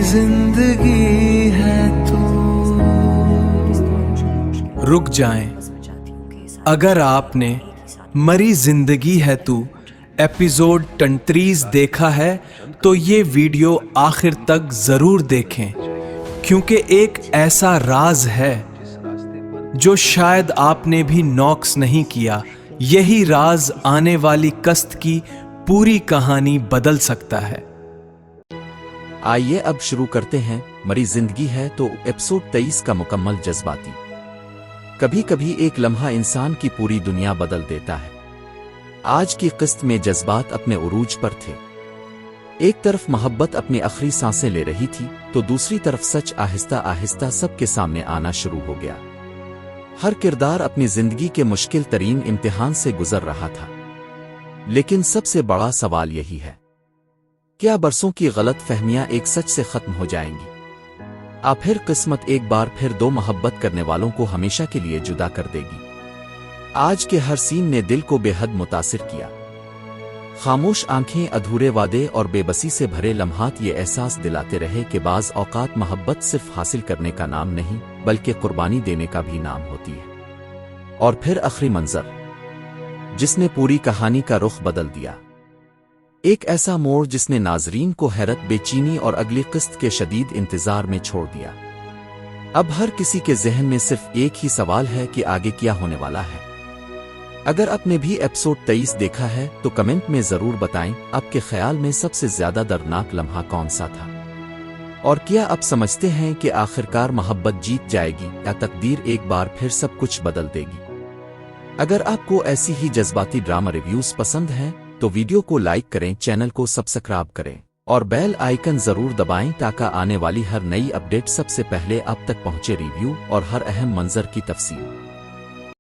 जिंदगी है तू। रुक जाएं, अगर आपने मरी जिंदगी है तू एपिसोड 33 देखा है तो ये वीडियो आखिर तक जरूर देखें, क्योंकि एक ऐसा राज है जो शायद आपने भी नॉक्स नहीं किया। यही राज आने वाली कस्त की पूरी कहानी बदल सकता है। आइए अब शुरू करते हैं मरी जिंदगी है तो एपिसोड 23 का मुकम्मल जज्बाती। कभी कभी एक लम्हा इंसान की पूरी दुनिया बदल देता है। आज की किस्त में जज्बात अपने उरूज पर थे। एक तरफ मोहब्बत अपनी आखिरी सांसें ले रही थी तो दूसरी तरफ सच आहिस्ता आहिस्ता सबके सामने आना शुरू हो गया। हर किरदार अपनी जिंदगी के मुश्किल तरीन इम्तिहान से गुजर रहा था। लेकिन सबसे बड़ा सवाल यही है, क्या बरसों की गलत फहमियां एक सच से खत्म हो जाएंगी? आखिर किस्मत एक बार फिर दो मोहब्बत करने वालों को हमेशा के लिए जुदा कर देगी। आज के हर सीन ने दिल को बेहद मुतासिर किया। खामोश आंखें, अधूरे वादे और बेबसी से भरे लम्हात ये एहसास दिलाते रहे कि बाज़ औक़ात मोहब्बत सिर्फ हासिल करने का नाम नहीं बल्कि कुर्बानी देने का भी नाम होती है। और फिर आखिरी मंजर जिसने पूरी कहानी का रुख बदल दिया। एक ऐसा मोड़ जिसने नाजरीन को हैरत, बेचैनी और अगली किस्त के शदीद इंतजार में छोड़ दिया। अब हर किसी के जहन में सिर्फ एक ही सवाल है कि आगे क्या होने वाला है। अगर आपने भी एपिसोड 23 देखा है तो कमेंट में जरूर बताएं आपके ख्याल में सबसे ज्यादा दर्दनाक लम्हा कौन सा था, और क्या आप समझते हैं कि आखिरकार मोहब्बत जीत जाएगी या तकदीर एक बार फिर सब कुछ बदल देगी। अगर आपको ऐसी ही जज्बाती ड्रामा रिव्यूज पसंद हैं तो वीडियो को लाइक करें, चैनल को सब्सक्राइब करें और बेल आइकन जरूर दबाएं ताकि आने वाली हर नई अपडेट सबसे पहले आप तक पहुंचे। रिव्यू और हर अहम मंजर की तफसील